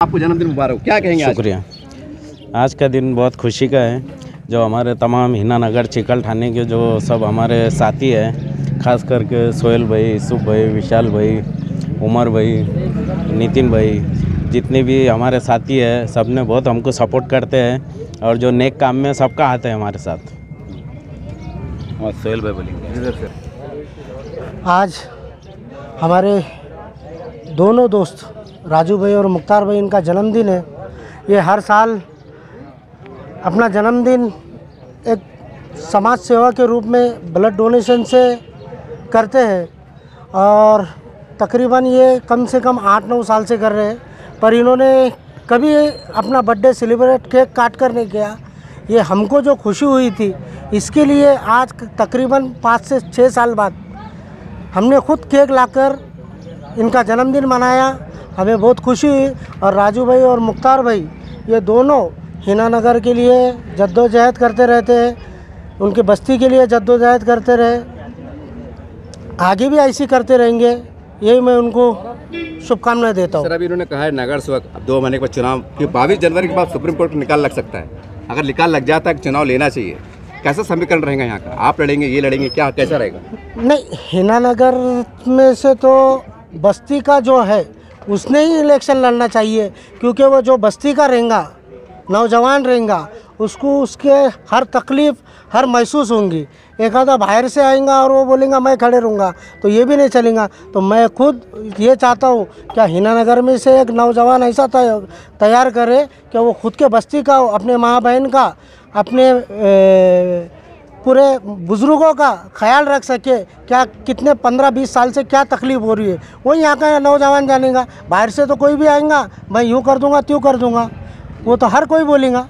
आपको जन्मदिन मुबारक, क्या कहेंगे? शुक्रिया। आज का दिन बहुत खुशी का है। जो हमारे तमाम हिना नगर चिकल ठाणे के जो सब हमारे साथी हैं, खास करके सोहेल भाई, यूसुफ भाई, विशाल भाई, उमर भाई, नितिन भाई, जितने भी हमारे साथी हैं, सब ने बहुत हमको सपोर्ट करते हैं और जो नेक काम में सबका हाथ है हमारे साथ। और सोहेल भाई बोलेंगे। आज हमारे दोनों दोस्त राजू भाई और मुख्तार भाई, इनका जन्मदिन है। ये हर साल अपना जन्मदिन एक समाज सेवा के रूप में ब्लड डोनेशन से करते हैं और तकरीबन ये कम से कम 8-9 साल से कर रहे हैं, पर इन्होंने कभी अपना बर्थडे सेलिब्रेट केक काट कर नहीं किया। ये हमको जो खुशी हुई थी, इसके लिए आज तकरीबन 5 से 6 साल बाद हमने खुद केक लाकर इनका जन्मदिन मनाया। हमें बहुत खुशी हुई। और राजू भाई और मुख्तार भाई ये दोनों हिना नगर के लिए जद्दोजहद करते रहते हैं, उनकी बस्ती के लिए जद्दोजहद करते रहे, आगे भी ऐसी करते रहेंगे, यही मैं उनको शुभकामनाएं देता हूँ। सर, अभी इन्होंने कहा है नगर सेवक 2 महीने के बाद चुनाव कि 22 जनवरी के बाद सुप्रीम कोर्ट निकाल लग सकता है। अगर निकाल लग जाता है कि चुनाव लेना चाहिए, कैसा समीकरण रहेगा यहाँ का? आप लड़ेंगे, ये लड़ेंगे, क्या कैसा रहेगा? नहीं, हिना नगर में से तो बस्ती का जो है उसने ही इलेक्शन लड़ना चाहिए, क्योंकि वो जो बस्ती का रहेगा, नौजवान रहेगा, उसको उसके हर तकलीफ़ हर महसूस होंगी। एक आधा बाहर से आएगा और वो बोलेगा मैं खड़े रहूँगा, तो ये भी नहीं चलेगा। तो मैं खुद ये चाहता हूँ क्या हिना नगर में से एक नौजवान ऐसा तैयार करे कि वो खुद के बस्ती का, अपने माँ बहन का, अपने पूरे बुज़ुर्गों का ख्याल रख सके। क्या कितने 15-20 साल से क्या तकलीफ़ हो रही है, वो यहाँ का नौजवान जानेगा। बाहर से तो कोई भी आएगा, मैं यूँ कर दूँगा, त्यों कर दूँगा, वो तो हर कोई बोलेगा।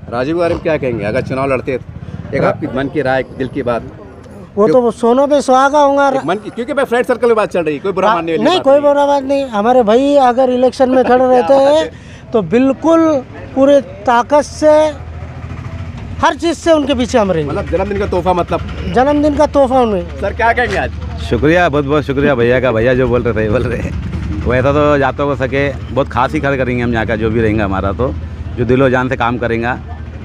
राजीव बारे में क्या कहेंगे अगर चुनाव लड़ते? एक आपकी मन की राय, दिल की बात। वो तो सोनों पे सुहागा होगा मन की, क्योंकि मैं फ्रेंड सर्कल में बात चल रही है, कोई बुरा मानने वाली नहीं, कोई बुरा बात नहीं। हमारे भाई अगर इलेक्शन में खड़े रहते हैं तो बिल्कुल पूरे ताकत से, हर चीज़ से उनके पीछे हम रहेंगे। मतलब जन्मदिन का तोहफा, मतलब जन्मदिन का तोहफा उन्हें। सर क्या कहेंगे आज? शुक्रिया, बहुत बहुत शुक्रिया भैया का। भैया जो बोल रहे थे वैसा तो जाता हो सके बहुत खास ही खड़े करेंगे हम यहाँ का, जो भी रहेंगे हमारा, तो जो दिलो जान से काम करेंगे।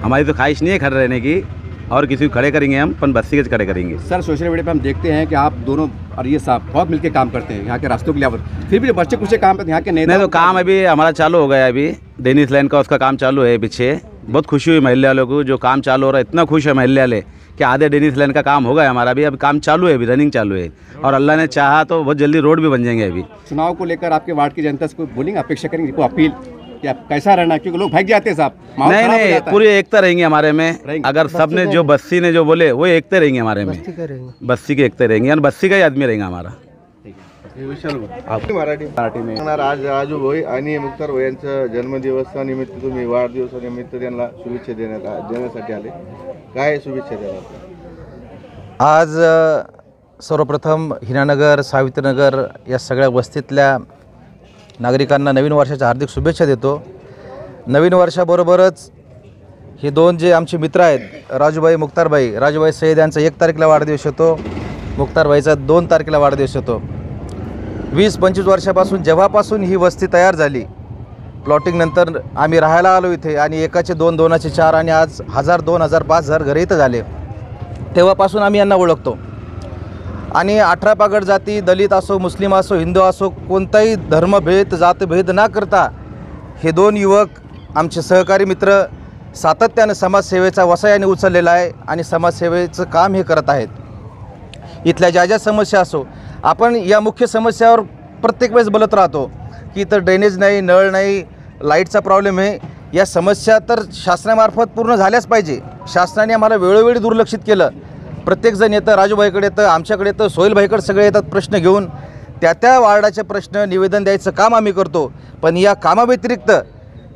हमारी तो ख्वाहिश नहीं है खड़े रहने की, और किसी को खड़े करेंगे हम, पर बस्ती के खड़े करेंगे। सर, सोशल मीडिया पे हम देखते हैं कि आप दोनों और ये साहब बहुत मिलकर काम करते हैं यहाँ के रास्तों के लिए, फिर भी बच्चे कुछ काम करते हैं यहाँ के नेता। नहीं, तो काम अभी हमारा चालू हो गया है। अभी डेनिस लाइन का उसका काम चालू है पीछे। बहुत खुशी हुई महल्ले वालों को, जो काम चालू हो रहा है। इतना खुश है महल्ले वाले कि आधे डेनिस लाइन का काम हो गया हमारा। अभी काम चालू है, अभी रनिंग चालू है, और अल्लाह ने चाहा तो बहुत जल्दी रोड भी बन जाएंगे। अभी चुनाव को लेकर आपके वार्ड की जनता से बोलेंगे, अपेक्षा करेंगे, को अपील क्या कैसा रहना, क्योंकि लोग भाग जाते हैं साहब। नहीं, पूरी एकता रहेंगे हमारे में। अगर सब ने जो बस्ती ने जो बोले वो एकता रहेंगे हमारे में, बस्ती के एकता रहेंगे, और बस्ती का ही आदमी रहेगा हमारा। मराठी में आज राजू भाई आणि मुख्तार भाई यांच्या जन्मदिवसानिमित्त तुम्ही वाढदिवसानिमित्त त्यांना शुभेच्छा देण्यासाठी आले, काय शुभेच्छा द्याल? आज सर्वप्रथम हिनानगर, सावित्रीनगर या सगळ्या वस्तीतल्या नागरिकांना नवीन वर्षाच्या हार्दिक शुभेच्छा देतो। नवीन वर्षाबरोबरच हे दोन जे आमचे मित्र आहेत, राजूभाई, मुख्तारभाई, राजूभाई सय्यद यांचा 1 तारखेला वाढदिवस होतो, मुख्तारभाईचा 2 तारखेला वाढदिवस होतो। 20-25 वर्षापासून जेव्हापासून ही वस्ती तयार झाली, प्लॉटिंग नंतर आम्ही राहायला आलो इथे, आणि एकाचे 2, दोनाचे 4, आणि आज 1000, 2000, 5000 घरे इथं झाले, तेव्हापासून आम्ही यांना ओळखतो। आणि 18 पागड जाती, दलित असो, मुस्लिम असो, हिंदू असो, कोणताही धर्मभेद, जातभेद न करता हे 2 युवक आमचे सहकारी मित्र सातत्यानं समाजसेवेचा वसा यांनी उचललेला आहे आणि समाजसेवेचं काम हे करत आहेत। इथल्या ज्या ज्या समस्या असो, आपण या मुख्य समस्यावर प्रत्येक वेळेस बोलत राहतो की इथं ड्रेनेज नाही, नळ नाही, लाईटचा प्रॉब्लेम आहे। या समस्या तर शासनामार्फत पूर्ण झाल्याच पाहिजे। शासनाने आम्हाला वेळोवेळी दुर्लक्षित केलं। प्रत्येकजण येतं, राजूभाईकडे येतं, आमच्याकडे येतं, सोहेलभाईकडे सगळे येतात प्रश्न घेऊन, त्या वार्डाचे प्रश्न निवेदन द्यायचं काम आम्ही करतो। पण या कामाव्यतिरिक्त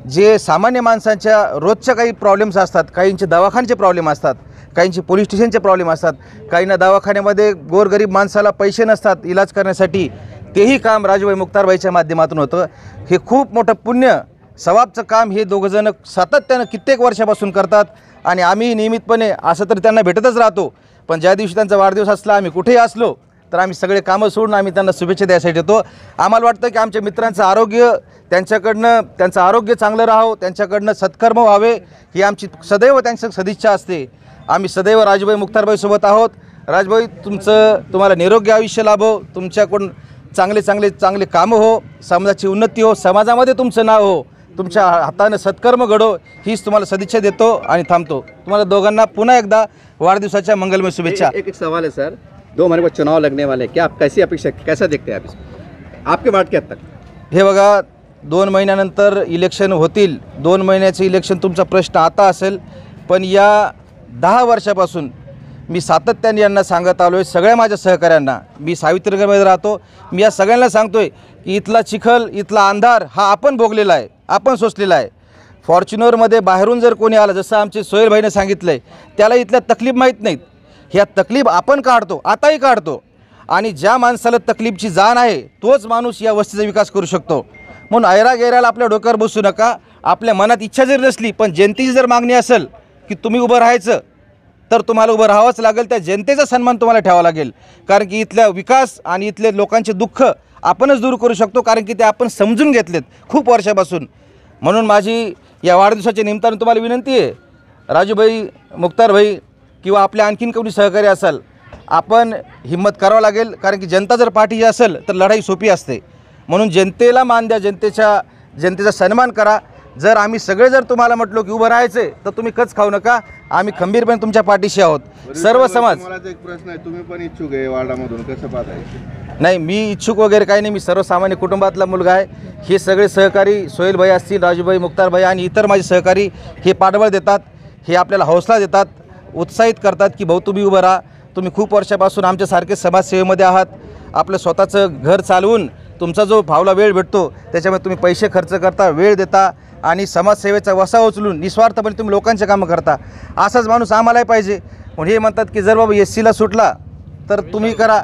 जे सामान्य माणसांच्या रोजच्या काही प्रॉब्लेम्स असतात, काहींचे दवाखान्याचे प्रॉब्लेम असतात, काहींचे पोलीस स्टेशनचे प्रॉब्लेम असतात, काहींना दवाखान्यामध्ये गोरगरीब माणसाला पैसे नसतात इलाज करण्यासाठी, तेही काम राजूभाई, मुख्तारभाईच्या माध्यमातून होतं। हे खूप मोठं पुण्य सवाबचं काम हे दोघंजण सातत्यानं कित्येक वर्षापासून करतात, आणि आम्ही नियमितपणे असं तर त्यांना भेटतच राहतो। पण ज्या दिवशी त्यांचा वाढदिवस असला, आम्ही कुठेही असलो तर आम्ही सगळे कामं सोडून आम्ही त्यांना शुभेच्छा द्यायसाठी येतो. आम्हाला वाटतं की आमच्या मित्रांचं आरोग्य, त्यांचं आरोग्य चांगलं राहावं, त्यांच्याकडनं सत्कर्म व्हावे ही आमची सदैव त्यांची सदिच्छा असते. आम्ही सदैव राजूभाई मुख्तारभाई सोबत आहोत. राजभाई तुम्हाला निरोगी आयुष्य लाभो, तुमच्याकडून चांगले कामं हो, समाजाची उन्नती हो, समाजामध्ये तुमचं नाव हो, तुमच्या हातानं सत्कर्म घडो हीच तुम्हाला सदिच्छा देतो आणि थांबतो. तुम्हाला दोघांना पुन्हा एकदा वाढदिवसाच्या मंगलमय शुभेच्छा. एक सवाल है सर, 2 महीने को चुनाव लगने वाले, क्या आप कैसी अपेक्षा, कैसा देखते हैं आप इसको, आपके वार्ड के हद तक? हे बघा, 2 महिन्यानंतर इलेक्शन होतील. 2 महिन्याचं इलेक्शन तुमचा प्रश्न आता असेल, पण या 10 वर्षापासून मी सातत्याने यांना सांगत आलो आहे, सगळ्या माझ्या सहकाऱ्यांना. मी सावित्रीनगरमध्ये राहतो, मी या सगळ्यांना सांगतो आहे की इथला चिखल, इथला अंधार हा आपण भोगलेला आहे, आपण सोसलेला आहे. फॉर्च्युनरमध्ये बाहेरून जर कोणी आलं, जसं आमचे सोहेलभाईने सांगितलं आहे, त्याला इथल्या तकलीफ माहीत नाहीत. ह्या तकलीफ आपण काढतो, आताही काढतो. आणि ज्या माणसाला तकलीफची जाण आहे तोच माणूस या वस्तीचा विकास करू शकतो. म्हणून ऐरा-गैराला आपल्या डोक्यावर बसू नका. आपल्या मनात इच्छा जरी नसली, पण जनतेची जर मागणी असेल की तुम्ही उभं राहायचं, तर तुम्हाला उभं राहावंच लागेल. त्या जनतेचा सन्मान तुम्हाला ठेवावा लागेल, कारण की इथला विकास आणि इथले लोकांचे दुःख आपणच दूर करू शकतो, कारण की ते आपण समजून घेतलेत खूप वर्षापासून. म्हणून माझी या वाढदिवसाच्या निमित्तानं तुम्हाला विनंती आहे, राजूभाई, मुख्तारभाई किंवा आपल्या आणखीन कोणी सहकारी असाल, आपण हिम्मत करावं लागेल, कारण की जनता जर पाठीशी असेल तर लढाई सोपी असते. म्हणून जनतेला मान द्या, जनतेचा सन्मान करा. जर आम्ही सगळे जर तुम्हाला म्हटलो की उभं राहायचे, तर तुम्ही कच खाऊ नका. आम्ही खंबीरपणे तुमच्या पाठीशी आहोत. सर्व समाज. मला एक प्रश्न आहे, तुम्ही पण इच्छुक आहे वार्डामधून, कसं पाहताय? नाही, मी इच्छुक वगैरे काही नाही. मी सर्वसामान्य कुटुंबातला मुलगा आहे. हे सगळे सहकारी, सोहेलभाई असतील, राजूभाई, मुख्तारभाई आणि इतर माझे सहकारी हे पाठबळ देतात, हे आपल्याला हौसला देतात, उत्साहित करतात की भाऊ तुम्ही उभं राहा. तुम्ही खूप वर्षापासून आमच्यासारखे समाजसेवेमध्ये आहात. आपलं स्वतःचं घर चालवून तुमचा जो फावला वेळ भेटतो त्याच्यामध्ये तुम्ही पैसे खर्च करता, वेळ देता आणि समाजसेवेचा वसा उचलून निस्वार्थपणे तुम्ही लोकांचे कामं करता. असाच माणूस आम्हालाही पाहिजे. म्हणून हे म्हणतात की जर बाबा SCला सुटला तर तुम्ही करा,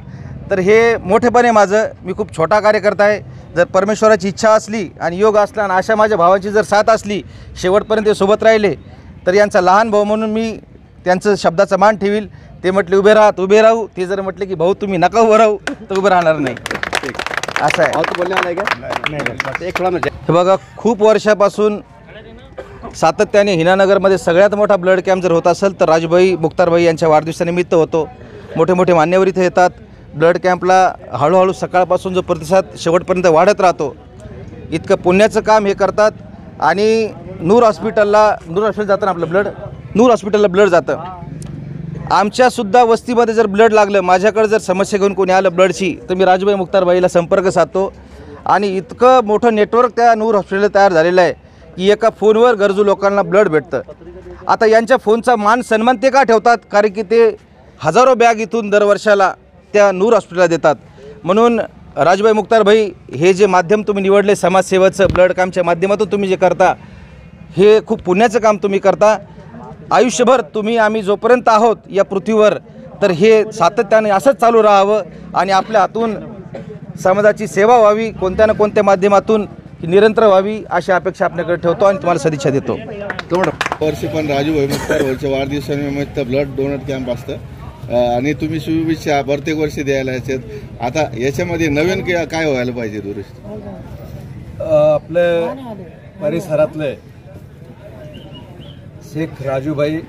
तर हे मोठेपणे माझं. मी खूप छोटा कार्यकर्ता आहे. जर परमेश्वराची इच्छा असली आणि योग असला आणि अशा माझ्या भावाची जर साथ असली, शेवटपर्यंत ते सोबत राहिले, तर यांचा लहान भाऊ म्हणून मी त्यांचं शब्दाचा मान ठेवील. ते म्हटले उभे राहू, ते जर म्हटले की भाऊ तुम्ही नका उभं राहू, तर उभं राहणार नाही. असं आहे. बोलने वाला है क्या? एक थोड़ा हे बघा, खूप वर्षापासून सातत्याने हिनानगरमध्ये सगळ्यात मोठा ब्लड कॅम्प जर होत असेल तर राजूभाई, मुख्तारभाई यांच्या वाढदिवसानिमित्त होतो. मोठे मान्यवर इथे येतात. ब्लड कॅम्पला हळूहळू सकाळपासून जो प्रतिसाद शेवटपर्यंत वाढत राहतो. इतकं पुण्याचं काम हे करतात. आणि नूर हॉस्पिटल जातं ना आपलं ब्लड, नूर हॉस्पिटलला ब्लड जातं. आमच्यासुद्धा वस्तीमध्ये जर ब्लड लागलं, माझ्याकडे जर समस्या घेऊन कोणी आलं ब्लडची, तर मी राजूभाई, मुख्तारभाईला संपर्क साधतो. आणि इतकं मोठं नेटवर्क त्या नूर हॉस्पिटलला तयार झालेलं आहे की एका फोनवर गरजू लोकांना ब्लड भेटतं. आता यांच्या फोनचा मान सन्मान ते का ठेवतात? कारण की ते हजारो बॅग इथून दरवर्षाला त्या नूर हॉस्पिटलला देतात. म्हणून राजूभाई, मुख्तारभाई, हे जे माध्यम तुम्ही निवडले समाजसेवेचं, ब्लड कॅम्पच्या माध्यमातून तुम्ही जे करता, हे खूप पुण्याचं काम तुम्ही करता. आयुष्यभर आम्ही जोपर्यंत आहोत या पृथ्वीवर, तर हे सातत्याने असंच चालू राहावं आणि आपल्या हातून समाजाची सेवा व्हावी, कोणत्या ना कोणत्या माध्यमातून निरंतर व्हावी, अशी अपेक्षा आपल्याकडे ठेवतो आणि तुम्हाला सदिच्छा देतो. वर्षी पण राजूभाई मुख्तारभाईच्या वाढदिवसानिमित्त ब्लड डोनर कॅम्प असतं आणि तुम्ही शुभेच्छा प्रत्येक वर्षी द्यायला याच्यात. आता याच्यामध्ये नवीन काय व्हायला पाहिजे दुरुस्त? आपल्या परिसरातले शेख राजूभाई,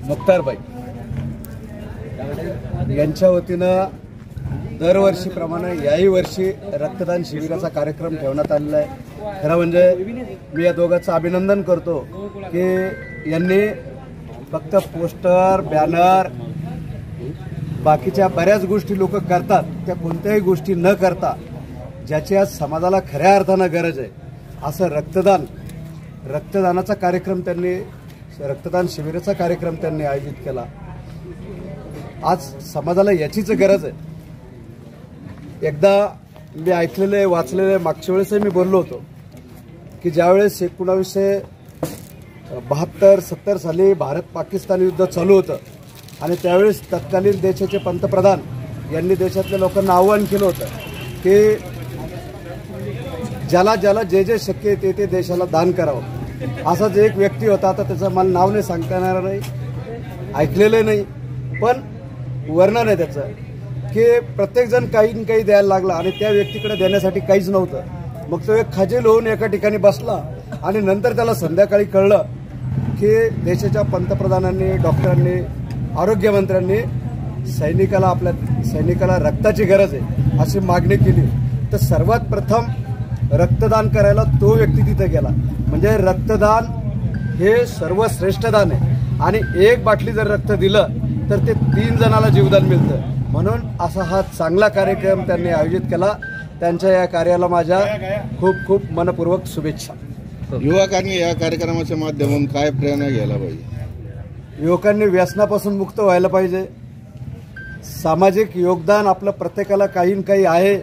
मुख्तारभाई यांच्या वतीनं दरवर्षीप्रमाणे याही वर्षी रक्तदान शिबिराचा कार्यक्रम ठेवण्यात आलेला आहे. खरं म्हणजे मी या दोघांचं अभिनंदन करतो की यांनी फक्त पोस्टर, बॅनर, बाकीच्या बऱ्याच गोष्टी लोक करतात, त्या कोणत्याही गोष्टी न करता ज्याची आज समाजाला खऱ्या अर्थानं गरज आहे असं रक्तदानाचा कार्यक्रम त्यांनी, रक्तदान शिबिराचा कार्यक्रम त्यांनी आयोजित केला. आज समाजाला याचीच गरज आहे. एकदा मी ऐकलेलं आहे, वाचलेलं आहे, मागच्या वेळेसही मी बोललो होतो की ज्यावेळेस 1972-70 साली भारत पाकिस्तान युद्ध चालू होतं आणि त्यावेळेस तत्कालीन देशाचे पंतप्रधान यांनी देशातल्या लोकांना आवाहन केलं होतं की ज्याला जे शक्य आहे ते देशाला दान करावं. असाच एक व्यक्ती होता. आता त्याचं मला नाव नाही सांगता येणार नाही, ऐकलेलं नाही, पण वर्णन आहे त्याचं की प्रत्येकजण काही न काही द्यायला लागला आणि त्या व्यक्तीकडे देण्यासाठी काहीच नव्हतं. मग तो एक खजील होऊन एका ठिकाणी बसला आणि नंतर त्याला संध्याकाळी कळलं की देशाच्या पंतप्रधानांनी, डॉक्टरांनी, आरोग्यमंत्र्यांनी आपल्या सैनिकाला रक्ताची गरज आहे अशी मागणी केली. तर सर्वात प्रथम रक्तदान करायला तो व्यक्ती तिथे गेला. म्हणजे रक्तदान हे सर्वश्रेष्ठ दान आहे आणि एक बाटली जर रक्त दिलं तर ते 3 जणाला जीवदान मिळतं. म्हणून असा हा चांगला कार्यक्रम त्यांनी आयोजित केला. त्यांच्या या कार्याला माझ्या खूप खूप मनपूर्वक शुभेच्छा. युवकांनी या कार्यक्रमाच्या माध्यमातून काय प्रेरणा घ्यायला पाहिजे? युवकांनी व्यसनापासून मुक्त व्हायला पाहिजे. सामाजिक योगदान आपलं प्रत्येकाला काही न काही आहे.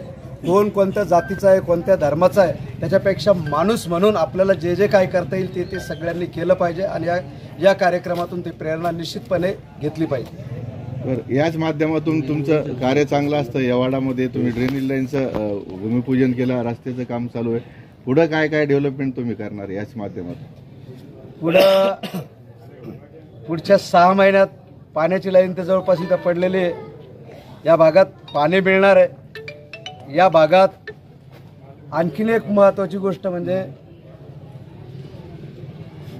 कोण कोणत्या जातीचा आहे, कोणत्या धर्माचा आहे, त्याच्यापेक्षा माणूस म्हणून आपल्याला जे जे काय करता येईल ते सगळ्यांनी केलं पाहिजे आणि या कार्यक्रमातून ती प्रेरणा निश्चितपणे घेतली पाहिजे. याच माध्यमातून तुमचं कार्य चांगलं असतं. यवाडामध्ये तुम्ही ड्रेनेज लाईनचं भूमिपूजन केलं, रस्त्याचं काम चालू आहे. पुढं काय काय डेव्हलपमेंट तुम्ही करणार याच माध्यमातून? पुढच्या 6 महिन्यात पाण्याची लाईन तर जवळपास इथं पडलेली आहे. या भागात पाणी मिळणार आहे. या भागात आणखीन एक महत्त्वाची गोष्ट म्हणजे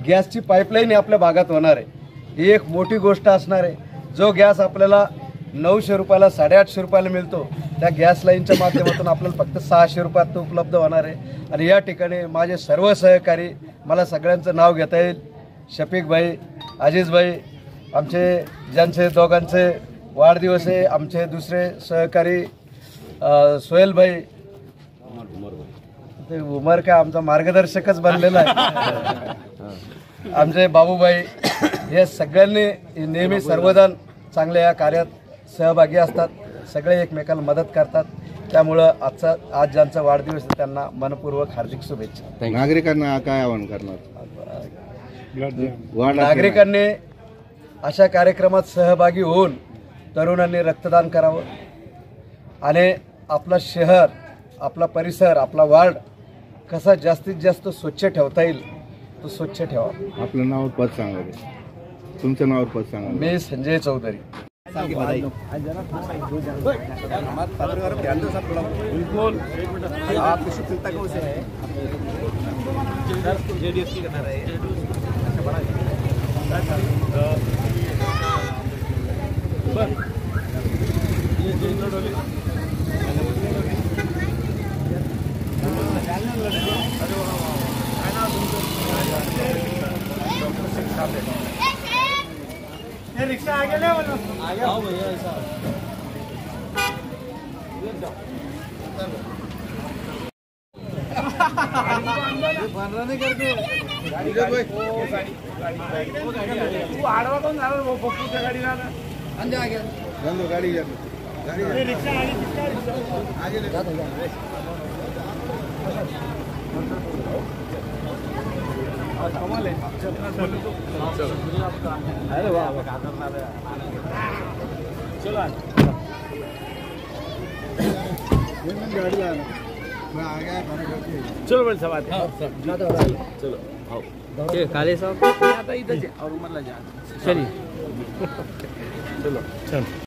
गॅसची पाईपलाईन आपल्या भागात होणार आहे. ही एक मोठी गोष्ट असणार आहे. जो गॅस आपल्याला 900 रुपयाला 850 रुपयाला मिळतो त्या गॅस लाईनच्या माध्यमातून आपल्याला फक्त 600 रुपयात तो उपलब्ध होणार आहे. आणि या ठिकाणी माझे सर्व सहकारी, मला सगळ्यांचं नाव घेता येईल, शफीक भाई, अजीज भाई, आमचे ज्यांचे दोघांचे वाढदिवस आहे, आमचे दुसरे सहकारी सोहेल भाई, ते उमर काय आमचा मार्गदर्शकच बनलेला आहे, आमचे बाबूभाई, हे सगळ्यांनी नेहमी सर्वजण चांगल्या या कार्यात सहभागी असतात. सगळे एकमेकाला मदत करतात. त्यामुळं आज ज्यांचा वाढदिवस आहे त्यांना मनपूर्वक हार्दिक शुभेच्छा. नागरिकांना काय आवाहन करणार? नागरिकांनी अशा कार्यक्रमात सहभागी होऊन तरुणांनी रक्तदान करावं आणि आपला शहर, आपला परिसर, आपला वार्ड कसा जास्तीत जास्त स्वच्छ ठेवता येईल तो स्वच्छ ठेवा. आपलं नाव, पद सांगा. तुमचं नाव, पद सांगा. मी संजय चौधरी. बिल्कुल आपकी शुभचिंता कौन से है? जेडीएस की करना रहे रिक्शा आगे ले बोलो, आगे आओ भैया. ऐसा बनरा नहीं करके तू आडवा कौन झाला? पप्पूच्या गाडीला अंदर आ गया. बंदो गाड़ी रिक्शा आगे ले जा. कमाल है. अरे वाह, चलो गाड़ी आ चलो बड़े सवाल. चलो काले साहब आता इधर और उमर ला जा. चलिए चलो.